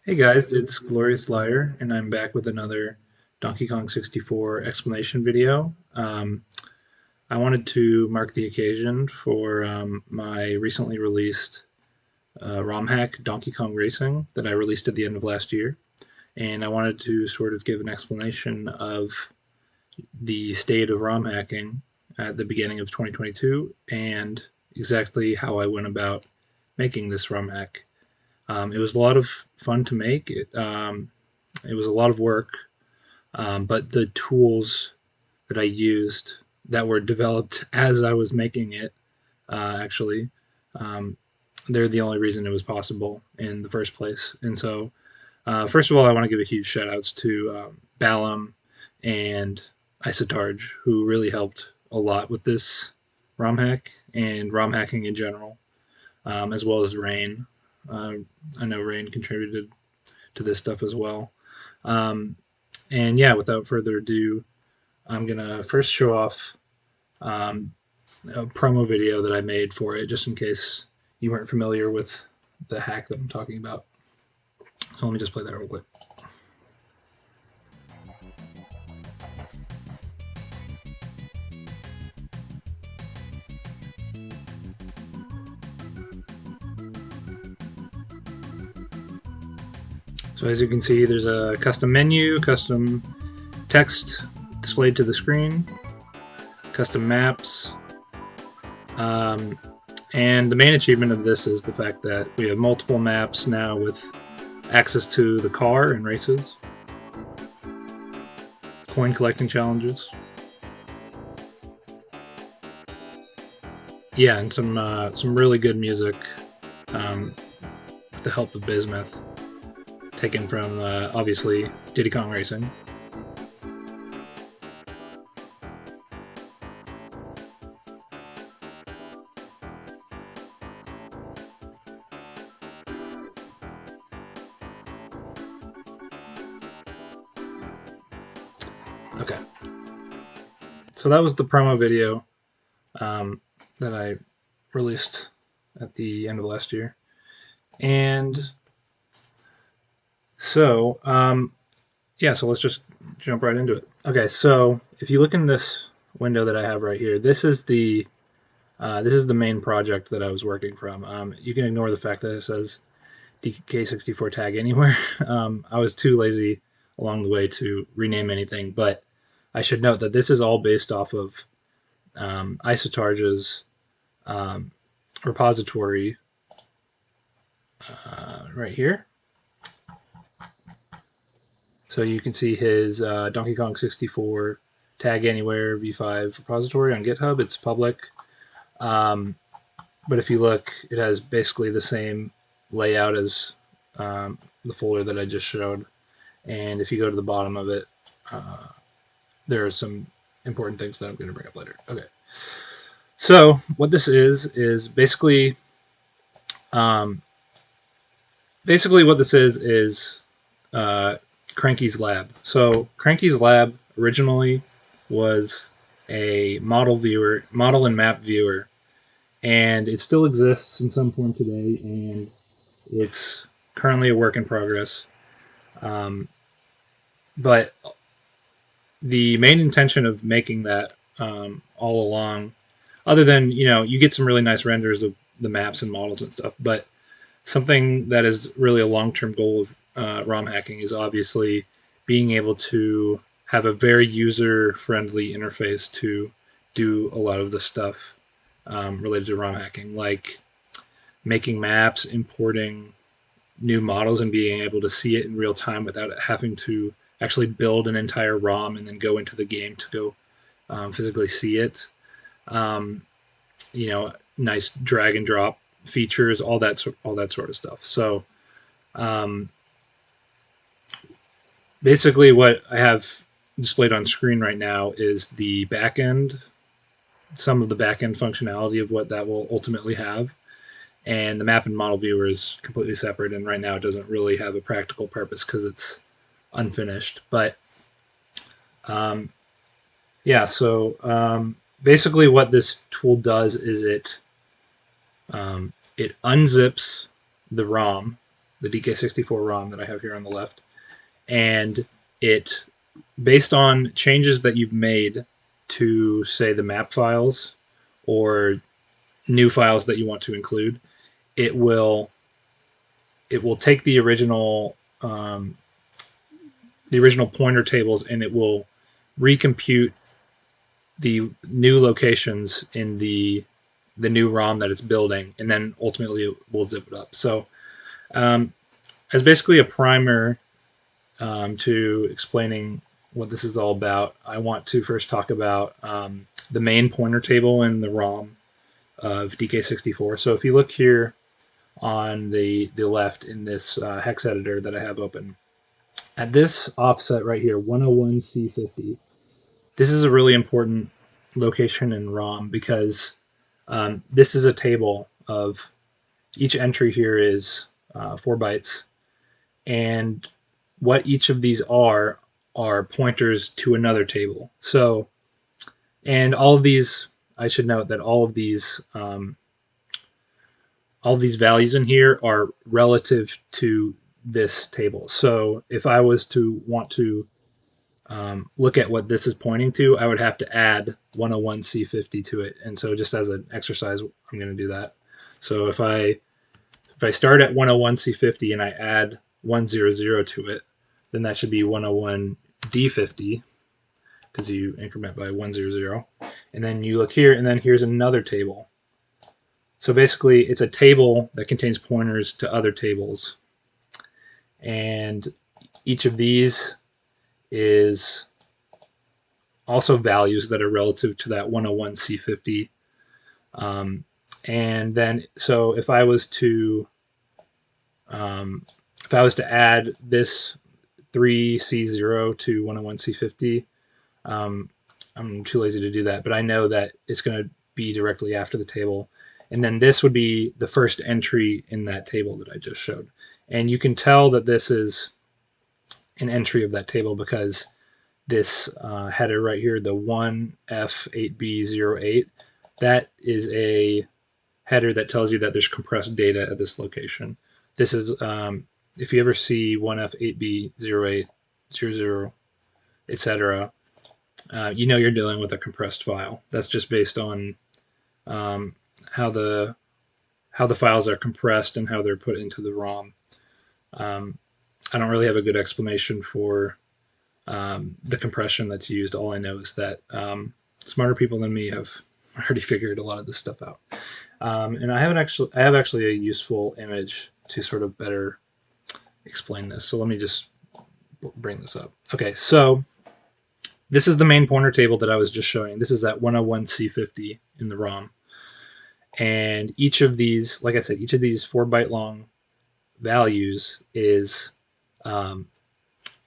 Hey guys, it's Glorious Liar, and I'm back with another Donkey Kong 64 explanation video. I wanted to mark the occasion for my recently released ROM hack, Donkey Kong Racing, that I released at the end of last year. And I wanted to sort of give an explanation of the state of ROM hacking at the beginning of 2022 and exactly how I went about making this ROM hack. It was a lot of fun to make. It was a lot of work, but the tools that I used that were developed as I was making it, actually, um, they're the only reason it was possible in the first place. And so, first of all, I want to give a huge shout outs to Balam and Isotarge, who really helped a lot with this ROM hack and ROM hacking in general, as well as Rain. Uh, I know Rain contributed to this stuff as well. Um, and yeah, without further ado, I'm gonna first show off um, a promo video that I made for it, just in case you weren't familiar with the hack that I'm talking about. So let me just play that real quick. So as you can see, there's a custom menu, custom text displayed to the screen, custom maps, and the main achievement of this is the fact that we have multiple maps now with access to the car and races, coin collecting challenges. Yeah, and some really good music with the help of Bismuth, taken from obviously Diddy Kong Racing. Okay, so that was the promo video that I released at the end of last year, and so yeah, so let's just jump right into it. Okay, so if you look in this window that I have right here, this is the main project that I was working from. You can ignore the fact that it says DK64 tag anywhere. I was too lazy along the way to rename anything, but I should note that this is all based off of Isotarge's repository right here. So you can see his Donkey Kong 64 tag anywhere v5 repository on GitHub. It's public. But if you look, it has basically the same layout as the folder that I just showed. And if you go to the bottom of it, there are some important things that I'm going to bring up later. Okay. So what this is basically what this is Cranky's lab. So Cranky's lab originally was a model and map viewer, and it still exists in some form today, and it's currently a work in progress. But the main intention of making that all along, other than you get some really nice renders of the maps and models and stuff, but something that is really a long-term goal of ROM hacking is obviously being able to have a very user-friendly interface to do a lot of the stuff related to ROM hacking, like making maps, importing new models, and being able to see it in real time without having to actually build an entire ROM and then go into the game to go physically see it. Nice drag and drop features, all that sort of stuff. So basically what I have displayed on screen right now is the backend, some of the backend functionality of what that will ultimately have. And the map and model viewer is completely separate, and right now it doesn't really have a practical purpose because it's unfinished. But so basically what this tool does is it unzips the ROM the DK64 ROM that I have here on the left, and it, based on changes that you've made to, say, the map files or new files that you want to include, it will take the original pointer tables, and it will recompute the new locations in the new ROM that it's building, and then ultimately it will zip it up. So as basically a primer to explaining what this is all about, I want to first talk about the main pointer table in the ROM of DK64. So if you look here on the left in this hex editor that I have open, at this offset right here, 101C50, this is a really important location in ROM because this is a table of each entry here is 4 bytes, and what each of these are pointers to another table. So, and all of these, I should note that all of these values in here are relative to this table. So if I was to want to look at what this is pointing to, I would have to add 101C50 to it. And so just as an exercise, I'm going to do that. So if I start at 101C50 and I add 100 to it, then that should be 101D50 because you increment by 100. And then you look here, and then here's another table. So basically, it's a table that contains pointers to other tables. And each of these is also values that are relative to that 101C50. And then, so if I was to add this 3C0 to 101C50, I'm too lazy to do that, but I know that it's going to be directly after the table. And then this would be the first entry in that table that I just showed. And you can tell that this is an entry of that table because this header right here, the 1F8B08, that is a header that tells you that there's compressed data at this location. This is, if you ever see 1F8B08, 00, etc., you know you're dealing with a compressed file. That's just based on how the files are compressed and how they're put into the ROM. I don't really have a good explanation for the compression that's used. All I know is that smarter people than me have already figured a lot of this stuff out. And I have actually a useful image to sort of better explain this. So let me just bring this up. Okay, so this is the main pointer table that I was just showing. This is at 101C50 in the ROM. And each of these, like I said, each of these 4-byte long values is the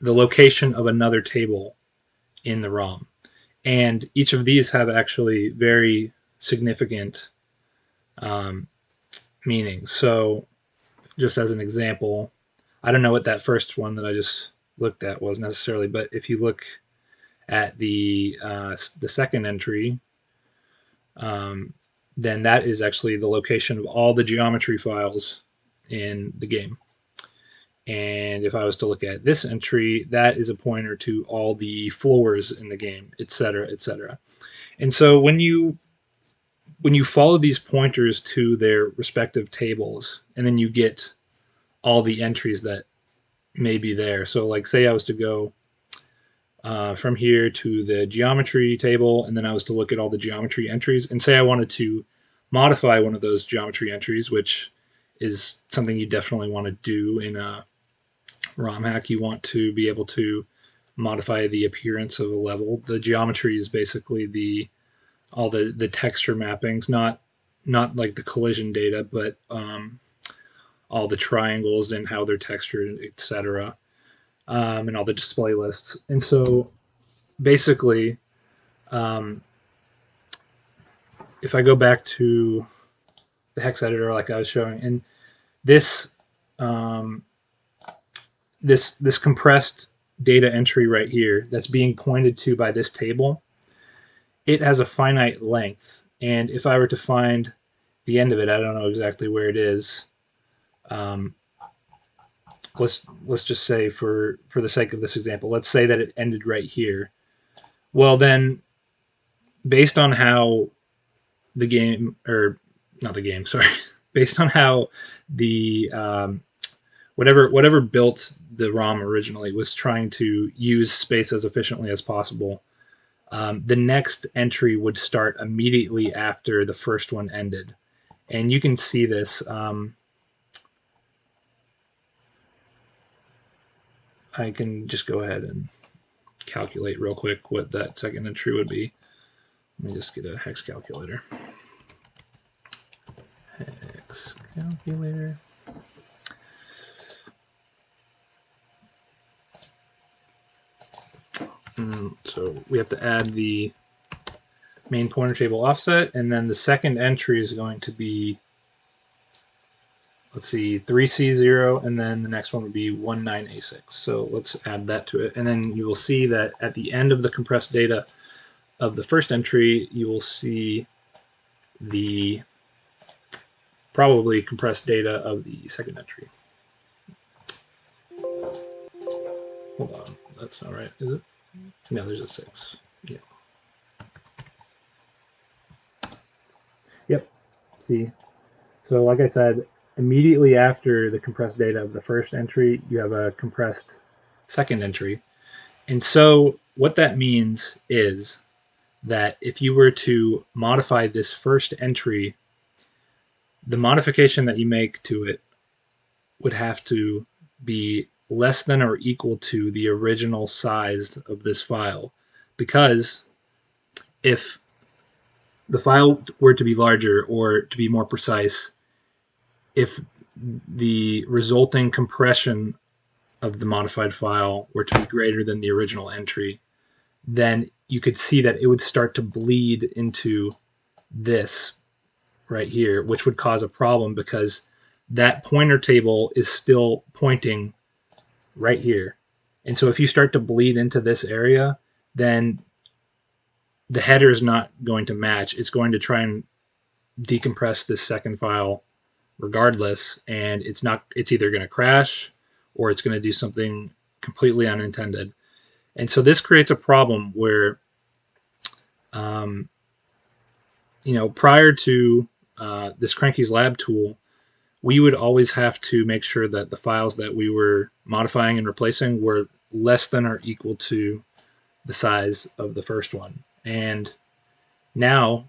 location of another table in the ROM. And each of these have actually very significant meanings. So just as an example, I don't know what that first one that I just looked at was necessarily, but if you look at the second entry, then that is actually the location of all the geometry files in the game. And if I was to look at this entry, that is a pointer to all the floors in the game, etc., etc. And so when you follow these pointers to their respective tables, and then you get all the entries that may be there. So like say I was to go from here to the geometry table, and then I was to look at all the geometry entries, and say I wanted to modify one of those geometry entries, which is something you definitely want to do in a ROM hack. You want to be able to modify the appearance of a level. The geometry is basically all the texture mappings, not like the collision data, but all the triangles and how they're textured, etc., and all the display lists. And so basically, if I go back to the hex editor like I was showing, and this this compressed data entry right here that's being pointed to by this table, it has a finite length. And if I were to find the end of it, I don't know exactly where it is. let's just say for the sake of this example, let's say that it ended right here. Well, then based on how the game, or not the game, sorry, based on how the whatever built the ROM originally was trying to use space as efficiently as possible, the next entry would start immediately after the first one ended. And you can see this. I can just go ahead and calculate real quick what that second entry would be. Let me just get a hex calculator. Hex calculator. So we have to add the main pointer table offset, and then the second entry is going to be, let's see, 3C0, and then the next one would be 19A6. So let's add that to it, and then you will see that at the end of the compressed data of the first entry, you will see the probably compressed data of the second entry. Hold on, that's not right, is it? No, there's a 6. Yeah. Yep. See? So like I said, immediately after the compressed data of the first entry, you have a compressed second entry. And so what that means is that if you were to modify this first entry, the modification that you make to it would have to be less than or equal to the original size of this file. Because if the file were to be larger, or to be more precise, if the resulting compression of the modified file were to be greater than the original entry, then you could see that it would start to bleed into this right here, which would cause a problem because that pointer table is still pointing right here. And so if you start to bleed into this area, then the header is not going to match. It's going to try and decompress this second file regardless, and it's either going to crash or it's going to do something completely unintended. And so this creates a problem where prior to this Cranky's Lab tool, we would always have to make sure that the files that we were modifying and replacing were less than or equal to the size of the first one. And now,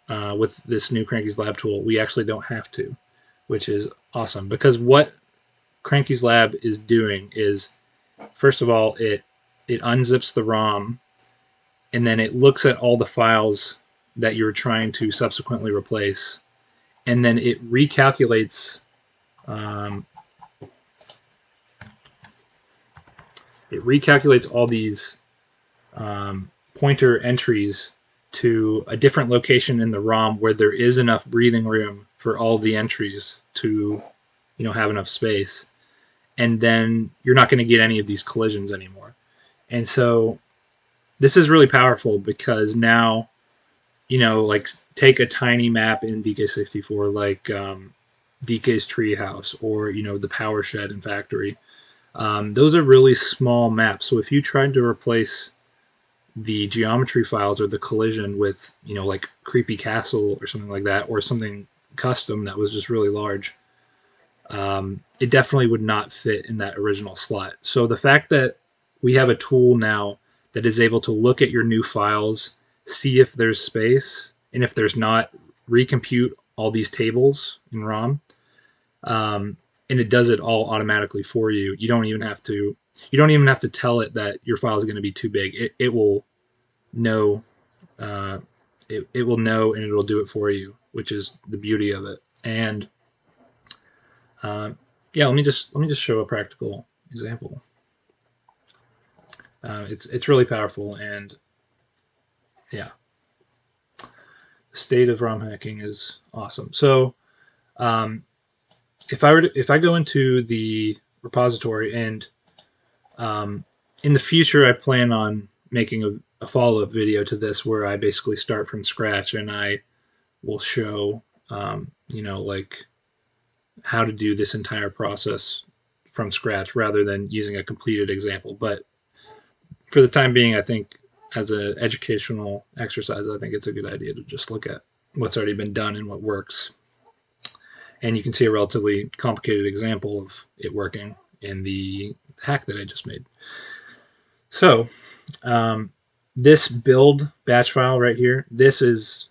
with this new Cranky's Lab tool, we actually don't have to, which is awesome. Because what Cranky's Lab is doing is, first of all, it unzips the ROM, and then it looks at all the files that you're trying to subsequently replace, and then it recalculates all these pointer entries to a different location in the ROM where there is enough breathing room for all the entries to have enough space, and then you're not going to get any of these collisions anymore. And so this is really powerful because now, like take a tiny map in DK64, like DK's Treehouse, or the Power Shed in Factory. Those are really small maps. So if you tried to replace the geometry files or the collision with, like Creepy Castle or something like that, or something custom that was just really large, it definitely would not fit in that original slot. So the fact that we have a tool now that is able to look at your new files, see if there's space, and if there's not, recompute all these tables in ROM, and it does it all automatically for you. You don't even have to tell it that your file is going to be too big. It will know. It will know, and it'll do it for you, which is the beauty of it. And yeah, let me just show a practical example. It's really powerful, and yeah, the state of Romhacking is awesome. So if I go into the repository, and in the future I plan on making a follow-up video to this where I basically start from scratch, and I will show like how to do this entire process from scratch rather than using a completed example. But for the time being, I think as an educational exercise, I think it's a good idea to just look at what's already been done and what works. And you can see a relatively complicated example of it working in the hack that I just made. So this build batch file right here, this is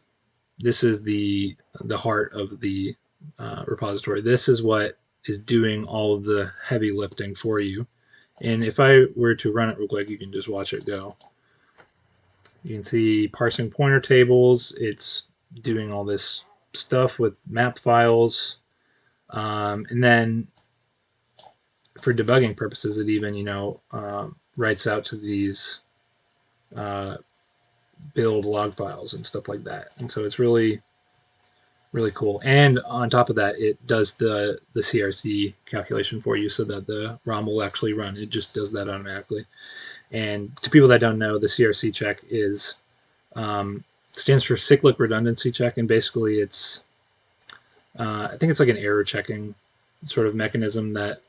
the heart of the repository. This is what is doing all of the heavy lifting for you. And if I were to run it real quick, you can just watch it go. You can see parsing pointer tables. It's doing all this stuff with map files. And then for debugging purposes, it even, writes out to these build log files and stuff like that. And so it's really, really cool. And on top of that, it does the CRC calculation for you so that the ROM will actually run. It just does that automatically. And to people that don't know, the CRC check is stands for cyclic redundancy check, and basically it's I think it's like an error checking sort of mechanism that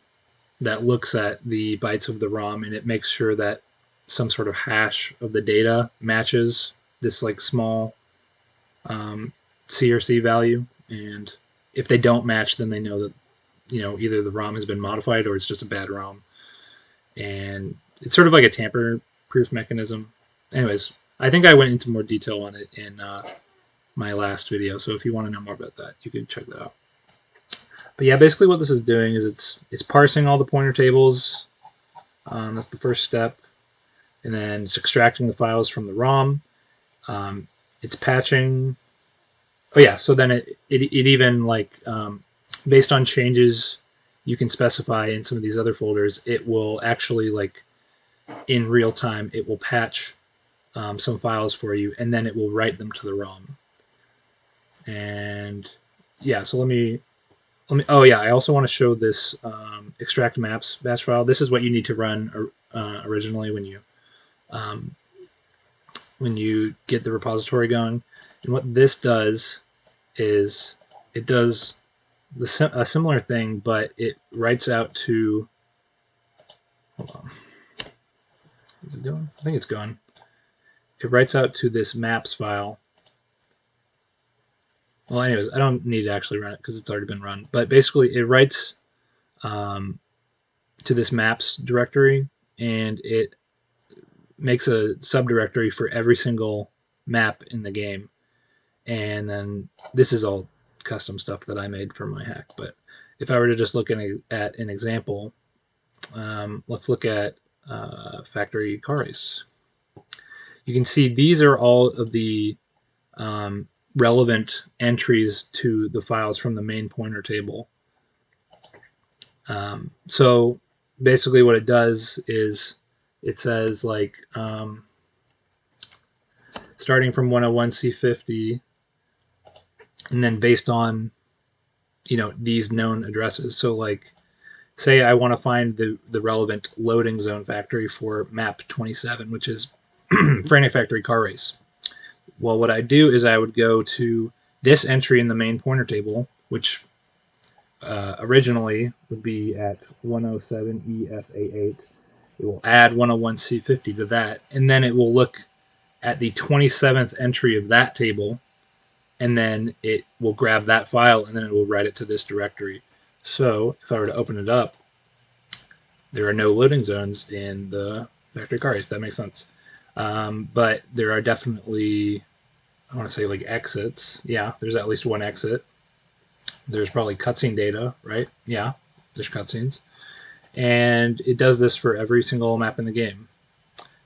looks at the bytes of the ROM, and it makes sure that some sort of hash of the data matches this like small CRC value. And if they don't match, then they know that either the ROM has been modified or it's just a bad ROM. And it's sort of like a tamper-proof mechanism. Anyways, I think I went into more detail on it in my last video, so if you want to know more about that, you can check that out. But yeah, basically what this is doing is it's parsing all the pointer tables. That's the first step. And then it's extracting the files from the ROM. It's patching. Oh yeah, so then it even like based on changes you can specify in some of these other folders, it will actually like in real time it will patch some files for you, and then it will write them to the ROM. And yeah, so let me. Oh yeah, I also want to show this extract maps batch file. This is what you need to run originally when you get the repository going. And what this does is it does a similar thing, but it writes out to. Hold on. Is it doing? I think it's gone. It writes out to this maps file. Well, anyways, I don't need to actually run it because it's already been run. But basically, it writes to this maps directory, and it makes a subdirectory for every single map in the game. And then this is all custom stuff that I made for my hack. But if I were to just look at an example, let's look at factory car race. You can see these are all of the relevant entries to the files from the main pointer table. So basically what it does is it says like starting from 101C50, and then based on these known addresses. So like say I want to find the relevant loading zone factory for map 27, which is Frantic Factory Car Race. Well, what I do is I would go to this entry in the main pointer table, which originally would be at 107EFA8. It will add 101C50 to that, and then it will look at the 27th entry of that table, and then it will grab that file, and then it will write it to this directory. So if I were to open it up, there are no loading zones in the factory car race. That makes sense. But there are definitely, I want to say like exits. Yeah, there's at least one exit. There's probably cutscene data, right? Yeah, there's cutscenes. And it does this for every single map in the game,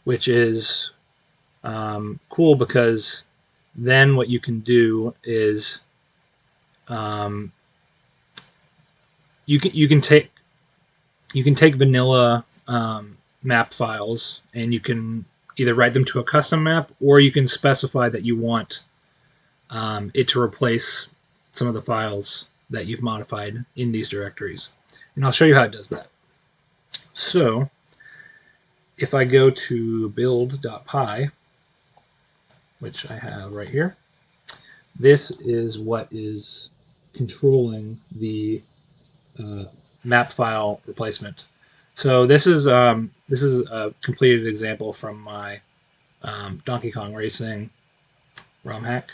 which is cool because then what you can do is you can take vanilla map files, and you can either write them to a custom map, or you can specify that you want it to replace some of the files that you've modified in these directories. And I'll show you how it does that. So if I go to build.py, which I have right here, this is what is controlling the map file replacement. So this is a completed example from my Donkey Kong Racing ROM hack.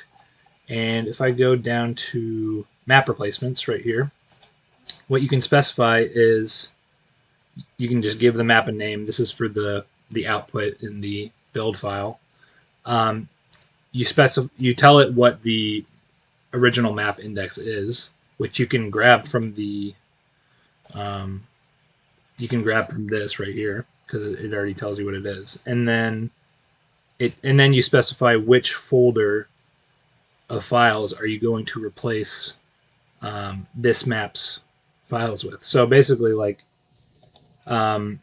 And if I go down to map replacements right here, what you can specify is you can just give the map a name. This is for the output in the build file. You tell it what the original map index is, which you can grab from the this right here because it already tells you what it is, and then you specify which folder of files are you going to replace this map's files with. So basically, um,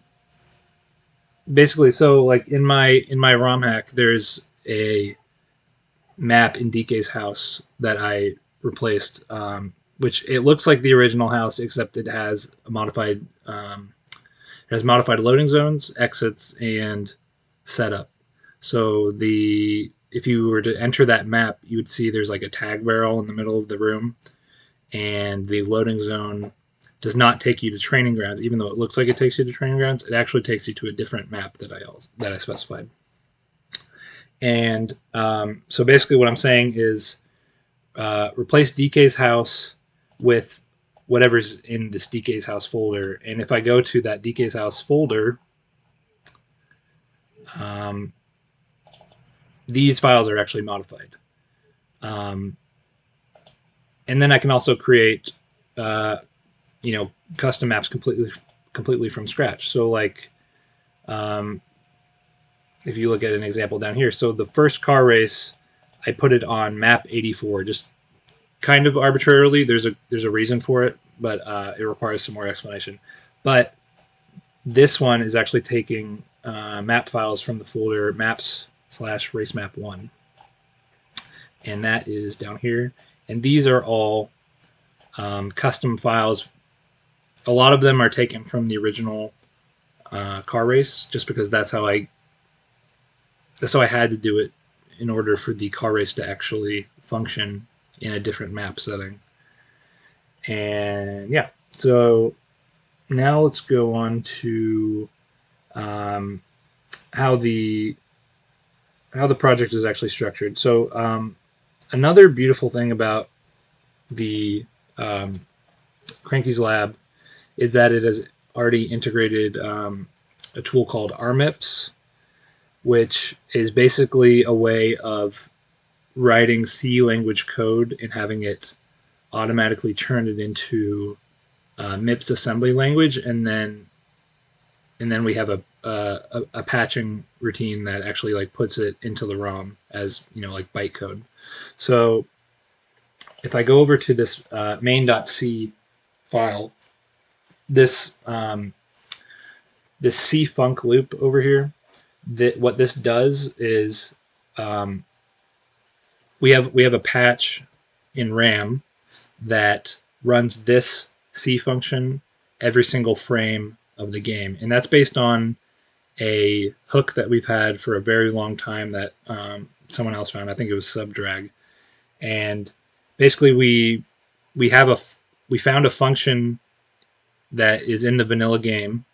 like in my ROM hack, there's a map in DK's house that I replaced, which it looks like the original house, except it has a modified loading zones, exits, and setup. So if you were to enter that map, you would see there's like a tag barrel in the middle of the room, and the loading zone does not take you to training grounds, even though it looks like it takes you to training grounds. It actually takes you to a different map that I specified. And so basically, what I'm saying is replace DK's house with whatever's in this DK's house folder. And if I go to that DK's house folder, these files are actually modified. And then I can also create, custom maps completely from scratch. So like, if you look at an example down here, so the first car race, I put it on map 84, just kind of arbitrarily. There's a reason for it, but it requires some more explanation. But this one is actually taking map files from the folder maps/racemap1, and that is down here. And these are all custom files. A lot of them are taken from the original car race, just because that's how I had to do it in order for the car race to actually function in a different map setting. And yeah, so now let's go on to how the project is actually structured. So another beautiful thing about the Cranky's lab is that it has already integrated a tool called RMIPS, which is basically a way of writing C language code and having it automatically turn it into MIPS assembly language, and then we have a patching routine that actually like puts it into the ROM as like bytecode. So if I go over to this main.c file, this C func loop over here, what this does is we have a patch in RAM that runs this C function every single frame of the game, and that's based on a hook that we've had for a very long time that someone else found. I think it was Subdrag, and basically we found a function that is in the vanilla game.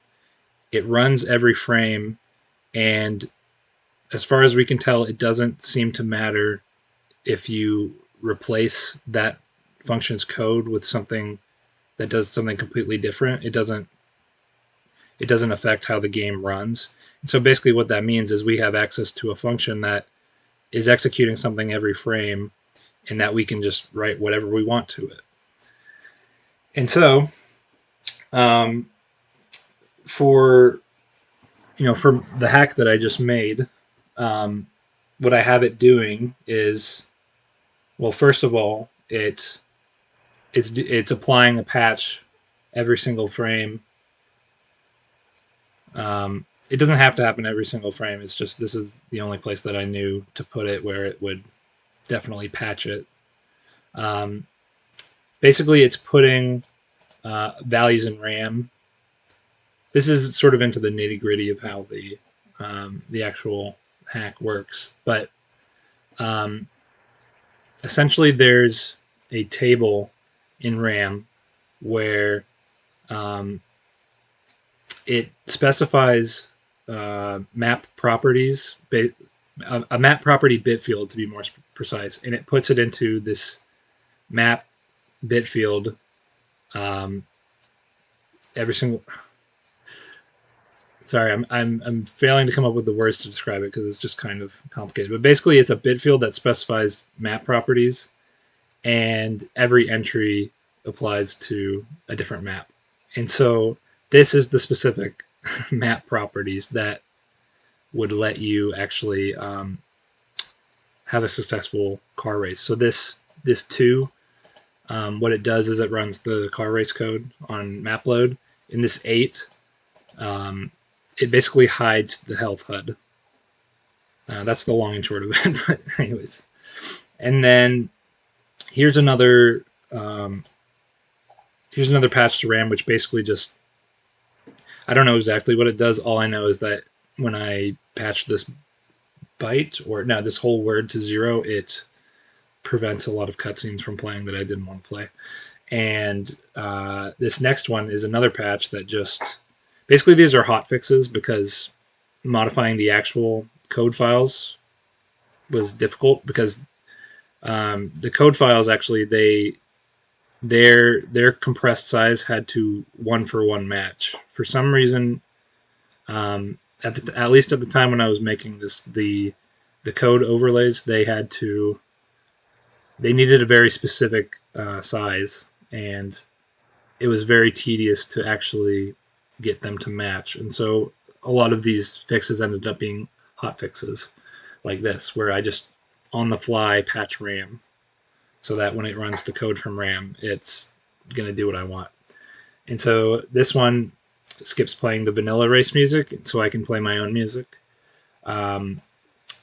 It runs every frame, and as far as we can tell, it doesn't seem to matter if you replace that function's code with something that does something completely different. It doesn't affect how the game runs. And so basically what that means is we have access to a function that is executing something every frame, and that we can just write whatever we want to it. And so for the hack that I just made, what I have it doing is, well, first of all, it's applying a patch every single frame. It doesn't have to happen every single frame. It's just this is the only place that I knew to put it where it would definitely patch it. Basically, it's putting values in RAM. This is sort of into the nitty-gritty of how the actual hack works, but essentially there's a table in RAM where Um, it specifies map properties, a map property bit field to be more precise, and it puts it into this map bit field. Every single Sorry, I'm failing to come up with the words to describe it because it's just kind of complicated. But basically, it's a bit field that specifies map properties, and every entry applies to a different map. And so this is the specific map properties that would let you actually have a successful car race. So this two, what it does is it runs the car race code on map load. In this 8, it basically hides the health HUD. That's the long and short of it. But anyways, and then here's another patch to RAM, which basically just, I don't know exactly what it does. All I know is that when I patch this byte, or no, this whole word to 0, it prevents a lot of cutscenes from playing that I didn't want to play. And this next one is another patch that just, basically these are hot fixes because modifying the actual code files was difficult because the code files actually, their compressed size had to 1-for-1 match. For some reason, at least at the time when I was making this, the code overlays, they needed a very specific size, and it was very tedious to actually get them to match. And so a lot of these fixes ended up being hot fixes like this, where I just on the fly patch RAM so that when it runs the code from RAM, it's going to do what I want. And so this one skips playing the vanilla race music so I can play my own music.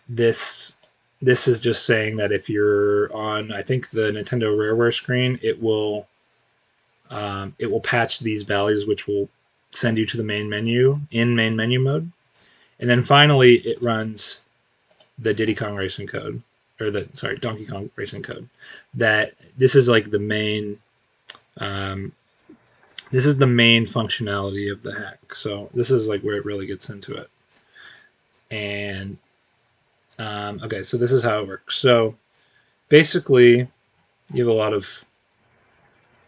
This is just saying that if you're on, I think, the Nintendo Rareware screen, it will patch these values, which will send you to the main menu in main menu mode. And then finally, it runs the Diddy Kong Racing code, or Donkey Kong Racing code. That this is like the main, this is the main functionality of the hack. So this is like where it really gets into it. And okay, so this is how it works. So basically, you have a lot of.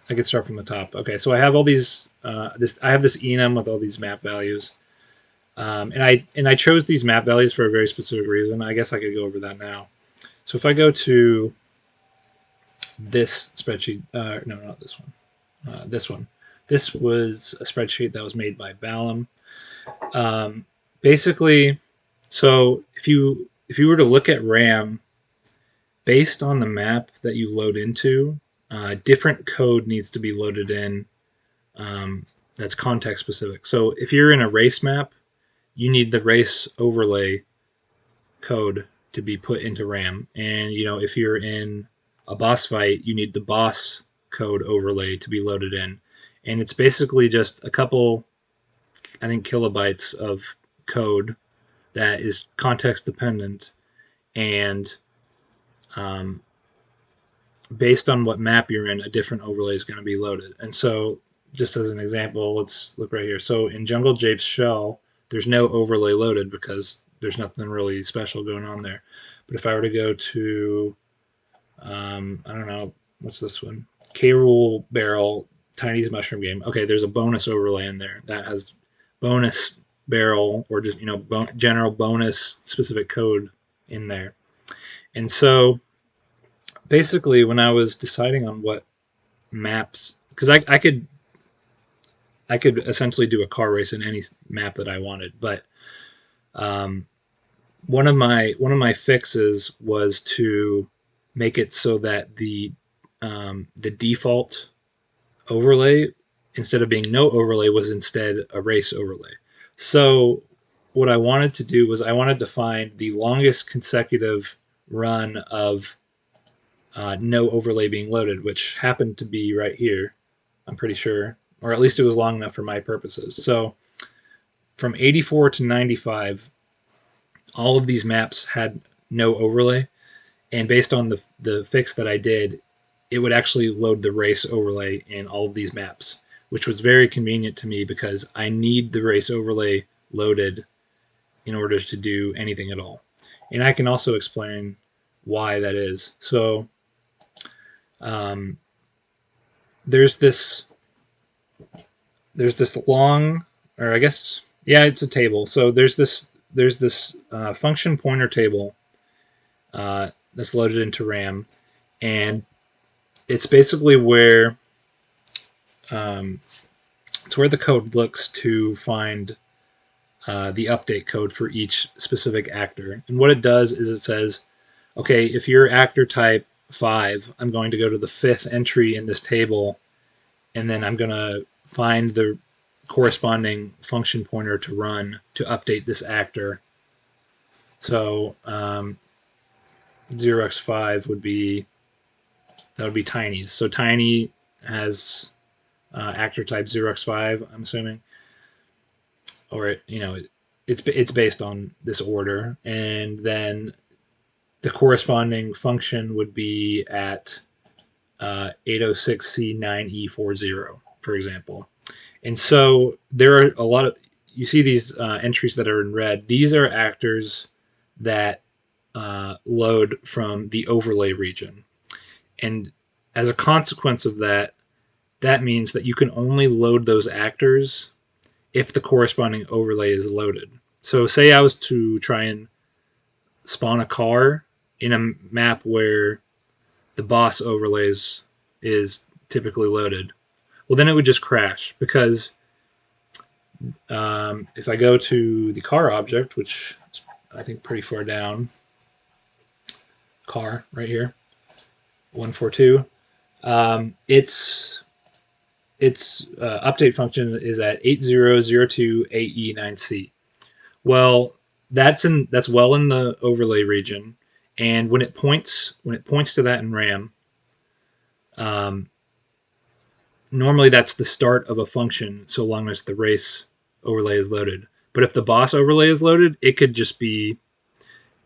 I could start from the top. Okay, so I have all these. I have this enum with all these map values, and I chose these map values for a very specific reason. I guess I could go over that now. So if I go to this spreadsheet, no, not this one, this one. This was a spreadsheet that was made by Balam. Basically, so if you were to look at RAM, based on the map that you load into, different code needs to be loaded in that's context specific. So if you're in a race map, you need the race overlay code to be put into RAM. And if you're in a boss fight, you need the boss code overlay to be loaded in. And it's basically just a couple, I think, kilobytes of code that is context dependent, and based on what map you're in, a different overlay is going to be loaded. And so, just as an example, let's look right here. So in Jungle Jape's shell, there's no overlay loaded because there's nothing really special going on there. But if I were to go to, I don't know, what's this one? K-Rool Barrel Tiny's Mushroom Game. Okay, there's a bonus overlay in there that has bonus barrel, or just general bonus specific code in there. And so basically, when I was deciding on what maps, because I could essentially do a car race in any map that I wanted, but one of my fixes was to make it so that the default overlay, instead of being no overlay, was instead a race overlay. So what I wanted to do was I wanted to find the longest consecutive run of no overlay being loaded, which happened to be right here, I'm pretty sure, or at least it was long enough for my purposes. So from 84 to 95, all of these maps had no overlay, and based on the fix that I did, it would actually load the race overlay in all of these maps. which was very convenient to me because I need the race overlay loaded in order to do anything at all. And I can also explain why that is. So um, there's this long, or I guess, yeah, it's a table. So there's this function pointer table that's loaded into RAM, and it's basically where it's where the code looks to find the update code for each specific actor. And what it does is it says, okay, if you're actor type 5, I'm going to go to the 5th entry in this table, and then I'm going to find the corresponding function pointer to run to update this actor. So 0x5 would be Tiny's. So Tiny has actor type 0x5, I'm assuming, or it's based on this order, and then the corresponding function would be at 806C9E40, for example. And so there are a lot of, you see these entries that are in red. These are actors that load from the overlay region. And as a consequence of that, that means that you can only load those actors if the corresponding overlay is loaded. So say I was to try and spawn a car in a map where the boss overlays is typically loaded, well, then it would just crash because if I go to the car object, which is I think pretty far down, car right here, 142, its update function is at 8002 AE9C. Well, that's well in the overlay region, and when it points to that in RAM, normally that's the start of a function, so long as the race overlay is loaded. But if the boss overlay is loaded, it could just be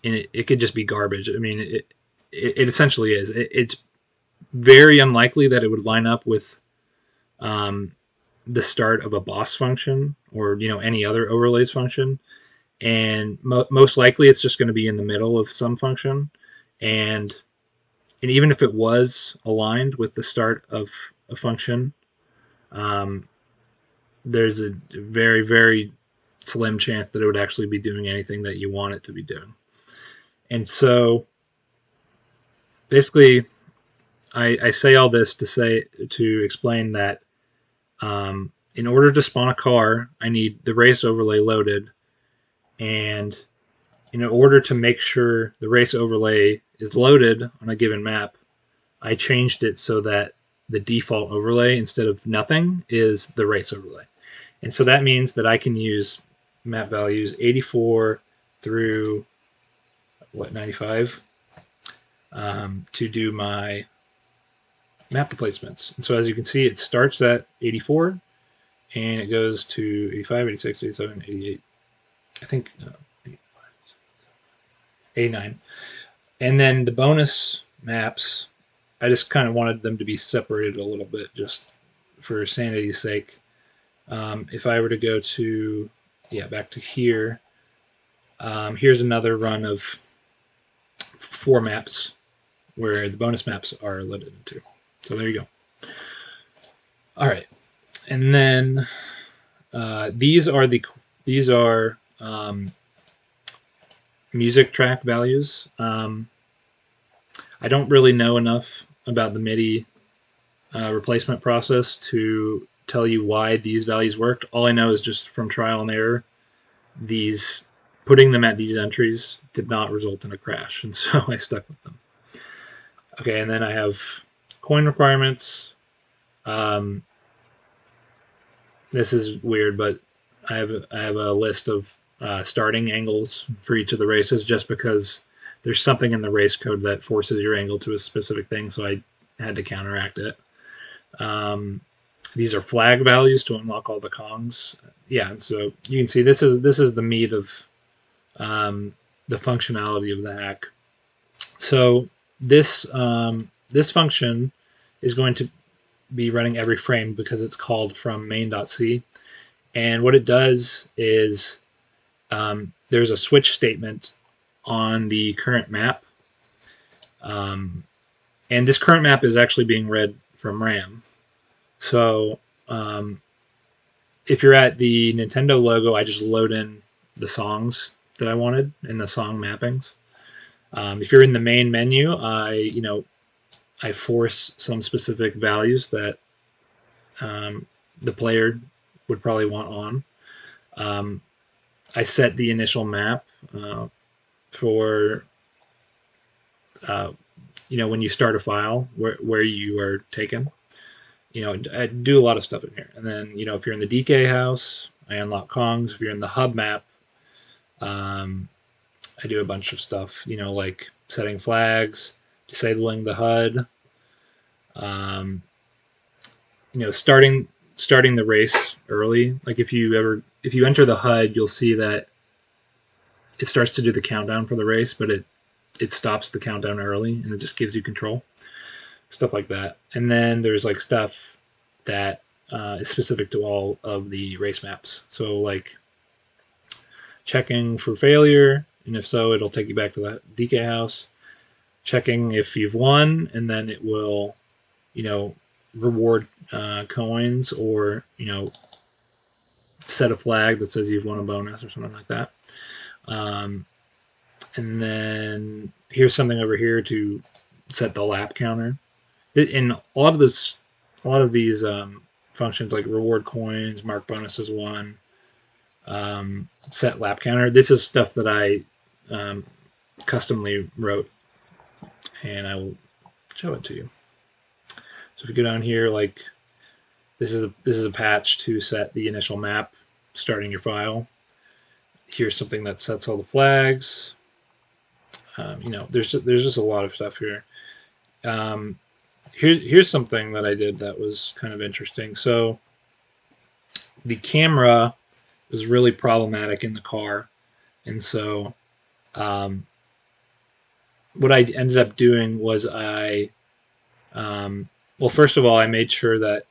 garbage. I mean, it essentially is. It's very unlikely that it would line up with the start of a boss function or any other overlays function, and most likely it's just going to be in the middle of some function, and even if it was aligned with the start of a function, there's a very, very slim chance that it would actually be doing anything that you want it to be doing. And so basically I say all this to explain that in order to spawn a car, I need the race overlay loaded, and in order to make sure the race overlay is loaded on a given map, I changed it so that the default overlay, instead of nothing, is the race overlay. And so that means that I can use map values 84 through 95 to do my map replacements. And so as you can see, it starts at 84 and it goes to 85, 86, 87, 88, I think 89. And then the bonus maps, I just kind of wanted them to be separated a little bit just for sanity's sake. If I were to go to, back to here, here's another run of 4 maps where the bonus maps are loaded into. So there you go. All right, and then these are music track values. I don't really know enough about the MIDI replacement process to tell you why these values worked. All I know is just from trial and error, putting them at these entries did not result in a crash, and so I stuck with them. Okay, and then I have coin requirements. This is weird, but I have a list of starting angles for each of the races, just because there's something in the race code that forces your angle to a specific thing, so I had to counteract it. These are flag values to unlock all the Kongs. Yeah, and so you can see this is the meat of the functionality of the hack. So this function is going to be running every frame because it's called from main.c. And what it does is there's a switch statement on the current map. And this current map is actually being read from RAM. So if you're at the Nintendo logo, I just load in the songs that I wanted and the song mappings. If you're in the main menu, I force some specific values that the player would probably want on. I set the initial map for when you start a file where you are taken. I do a lot of stuff in here. And then, if you're in the DK house, I unlock Kongs. If you're in the hub map, I do a bunch of stuff, like setting flags, disabling the HUD, starting the race early. Like if you enter the HUD, you'll see that it starts to do the countdown for the race, but it stops the countdown early and it just gives you control. Stuff like that. And then there's like stuff that is specific to all of the race maps. So like checking for failure, and if so, it'll take you back to the DK house. Checking if you've won, and then it will, reward coins or, set a flag that says you've won a bonus or something like that. And then here's something over here to set the lap counter. In a lot of these functions, like reward coins, mark bonuses won, set lap counter. This is stuff that I customly wrote, and I will show it to you. So if you go down here, like this is a patch to set the initial map, starting your file. Here's something that sets all the flags. There's just a lot of stuff here. Here's something that I did that was kind of interesting. So the camera was really problematic in the car, and so what I ended up doing was well, first of all, I made sure that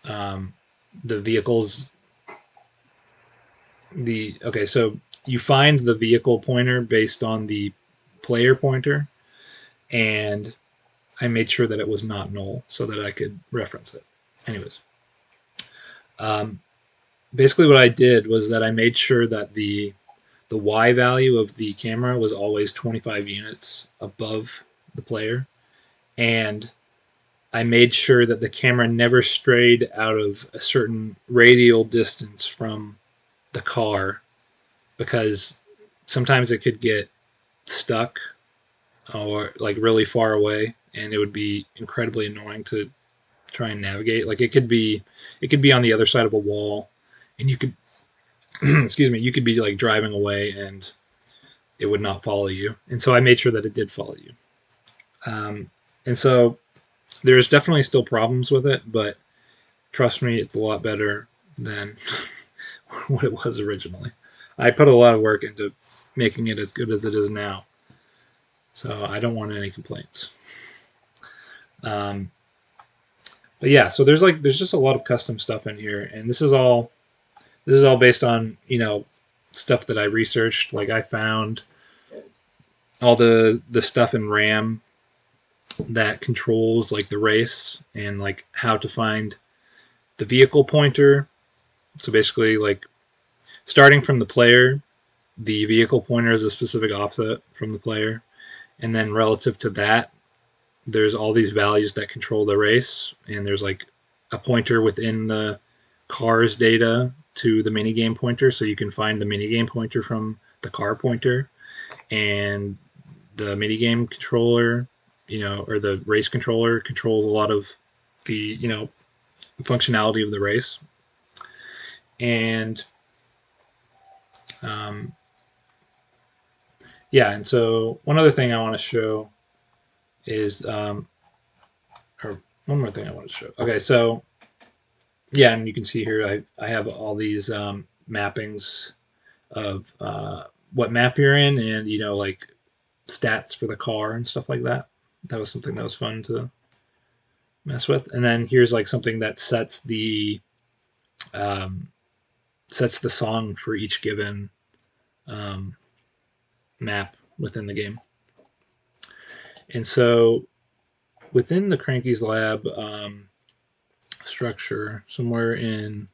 the vehicles so you find the vehicle pointer based on the player pointer, and I made sure that it was not null so that I could reference it. Anyways, basically what I did was that I made sure that the Y value of the camera was always 25 units above the player, and I made sure that the camera never strayed out of a certain radial distance from the car, because sometimes it could get stuck or like really far away, and it would be incredibly annoying to try and navigate. Like it could be on the other side of a wall, and you could excuse me, you could be like driving away and it would not follow you. And so I made sure that it did follow you. And so there's definitely still problems with it, but trust me, it's a lot better than what it was originally. I put a lot of work into making it as good as it is now, so I don't want any complaints. But yeah, so there's just a lot of custom stuff in here, and this is all based on stuff that I researched. Like I found all the stuff in RAM that controls like the race and like how to find the vehicle pointer. So basically, like starting from the player, the vehicle pointer is a specific offset from the player, and then relative to that, there's all these values that control the race, and there's like a pointer within the car's data to the minigame pointer, so you can find the minigame pointer from the car pointer, and the minigame controller, or the race controller controls a lot of the, functionality of the race. And yeah, and so one other thing I want to show is, or one more thing I want to show. Okay, so yeah, and you can see here I have all these mappings of what map you're in, and like stats for the car and stuff like that. That was something that was fun to mess with. And then here's like something that sets the song for each given um, map within the game. And so within the Cranky's lab structure, somewhere in,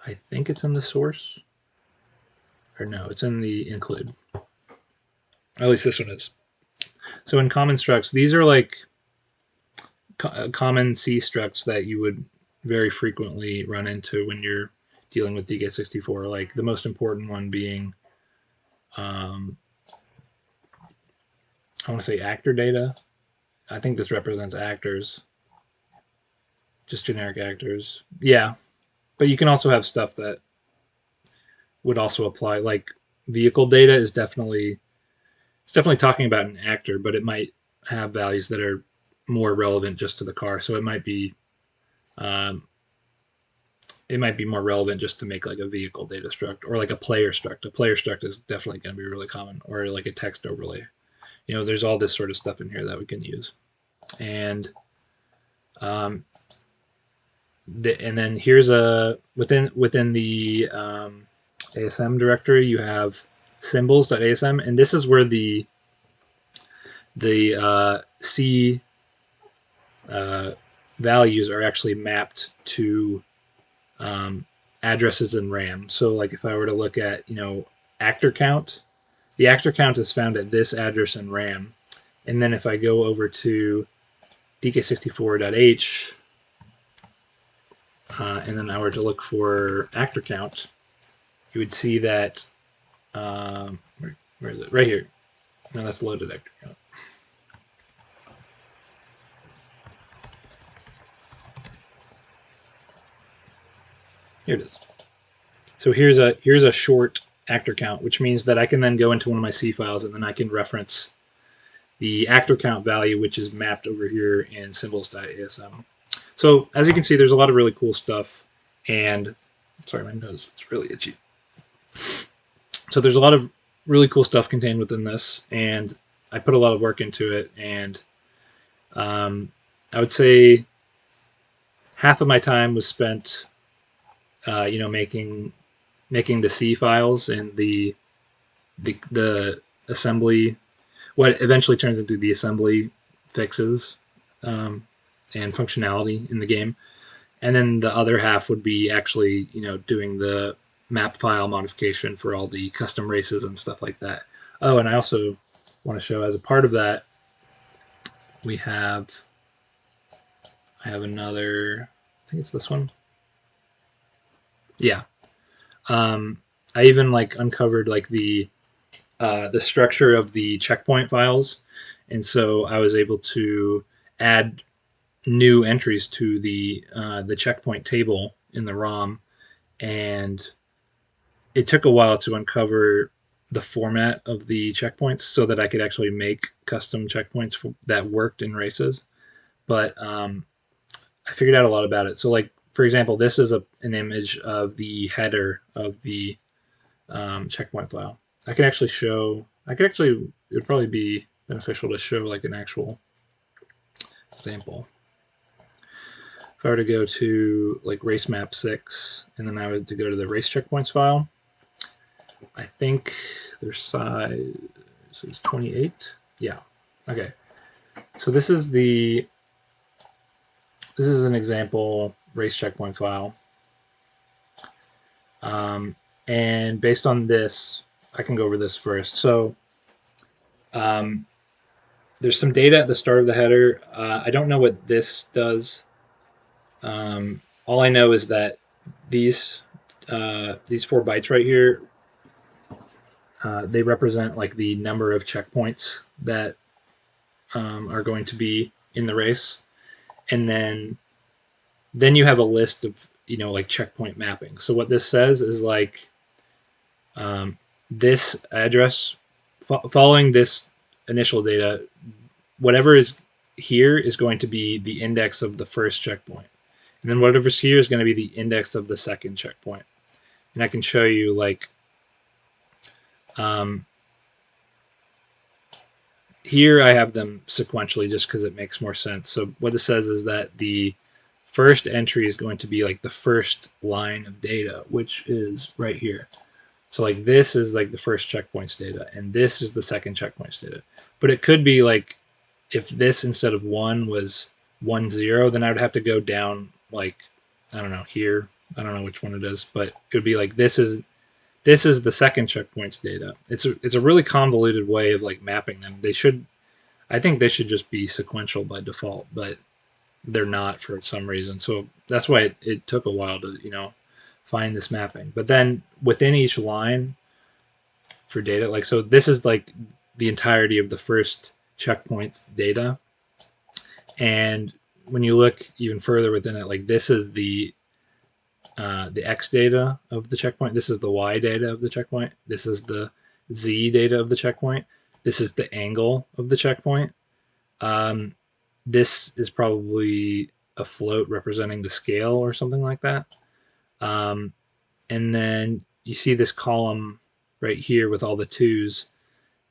I think it's in the source, or no, it's in the include. At least this one is. So in common structs, these are like common C structs that you would very frequently run into when you're dealing with DK64. Like the most important one being, I want to say actor data. I think this represents actors, just generic actors. Yeah, but you can also have stuff that would also apply. Like vehicle data is definitely talking about an actor, but it might have values that are more relevant just to the car. So um, it might be more relevant just to make like a vehicle data struct or like a player struct. A player struct is definitely going to be really common, or like a text overlay. There's all this sort of stuff in here that we can use, and um, and then here's a within the ASM directory you have symbols.asm, and this is where the C values are actually mapped to addresses in RAM. So like if I were to look at actor count, the actor count is found at this address in RAM, and then if I go over to DK64.h and then I were to look for actor count, you would see that where is it? Right here. No, that's loaded actor count. Here it is. So here's a short actor count, which means that I can then go into one of my C files and then I can reference the actor count value, which is mapped over here in symbols.asm. So as you can see, there's a lot of really cool stuff. And sorry, my nose is really itchy. So there's a lot of really cool stuff contained within this, and I put a lot of work into it. And I would say half of my time was spent, making the C files and the assembly, what eventually turns into the assembly fixes and functionality in the game. And then the other half would be actually, doing the map file modification for all the custom races and stuff like that. Oh, and I also want to show as a part of that, I have another, I think it's this one. Yeah. I even like uncovered like the structure of the checkpoint files, and so I was able to add new entries to the checkpoint table in the ROM, and it took a while to uncover the format of the checkpoints so that I could actually make custom checkpoints that worked in races. But I figured out a lot about it. So, like for example, this is an image of the header of the checkpoint file. I could actually show. It would probably be beneficial to show like an actual example. If I were to go to like race map 6, and then I were to go to the race checkpoints file, I think their size is 28. Yeah. Okay. So this is an example race checkpoint file. And based on this, I can go over this first. So there's some data at the start of the header. I don't know what this does. All I know is that these 4 bytes right here, they represent like the number of checkpoints that are going to be in the race, and then you have a list of like checkpoint mapping. So what this says is like this address following this initial data, whatever is here is going to be the index of the first checkpoint, and then whatever's here is going to be the index of the second checkpoint. And I can show you like here I have them sequentially just because it makes more sense. So what this says is that the first entry is going to be like the first line of data, which is right here. So like this is like the first checkpoints data, and this is the second checkpoints data. But it could be like if this instead of 1 was 1 0, then I would have to go down like I don't know here. I don't know which one it is, but it would be like this is the second checkpoints data. It's a really convoluted way of like mapping them. I think they should just be sequential by default, but they're not for some reason. So that's why it took a while to find this mapping. But then within each line for data, like so this is like the entirety of the first checkpoints data, and when you look even further within it, like this is the X data of the checkpoint. This is the Y data of the checkpoint. This is the Z data of the checkpoint. This is the angle of the checkpoint. Um, this is probably a float representing the scale or something like that. And then you see this column right here with all the twos.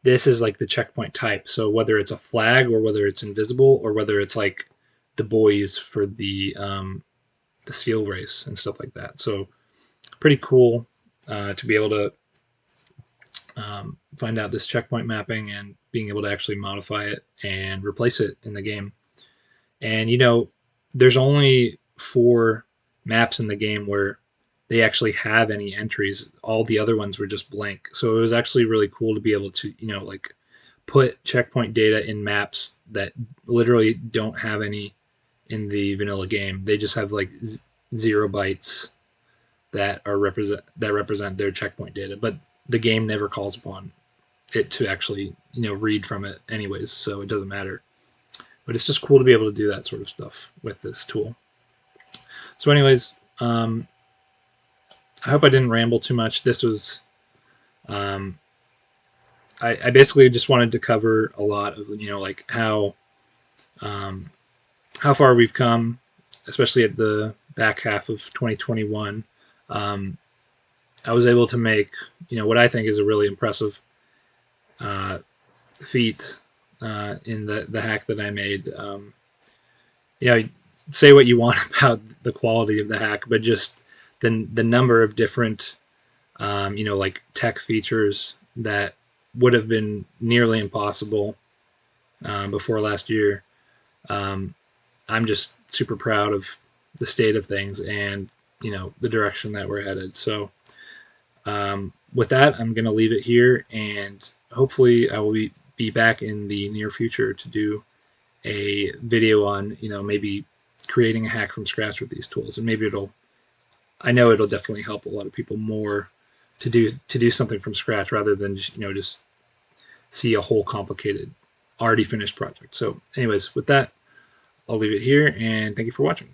This is like the checkpoint type. So whether it's a flag or whether it's invisible or whether it's like the buoys for the seal race and stuff like that. So pretty cool to be able to find out this checkpoint mapping and being able to actually modify it and replace it in the game. And there's only 4 maps in the game where they actually have any entries. All the other ones were just blank. So it was actually really cool to be able to like put checkpoint data in maps that literally don't have any in the vanilla game. They just have like 0 bytes that represent their checkpoint data, but the game never calls upon it to actually read from it anyways, so it doesn't matter. But it's just cool to be able to do that sort of stuff with this tool. So anyways, I hope I didn't ramble too much. This was I basically just wanted to cover a lot of like how far we've come, especially at the back half of 2021. I was able to make what I think is a really impressive feat in the hack that I made. Say what you want about the quality of the hack, but just the number of different like tech features that would have been nearly impossible before last year. I'm just super proud of the state of things and the direction that we're headed. So with that, I'm going to leave it here, and hopefully I will be back in the near future to do a video on maybe creating a hack from scratch with these tools, and maybe I know it'll definitely help a lot of people more to do something from scratch rather than just see a whole complicated already finished project. So anyways, with that, I'll leave it here, and thank you for watching.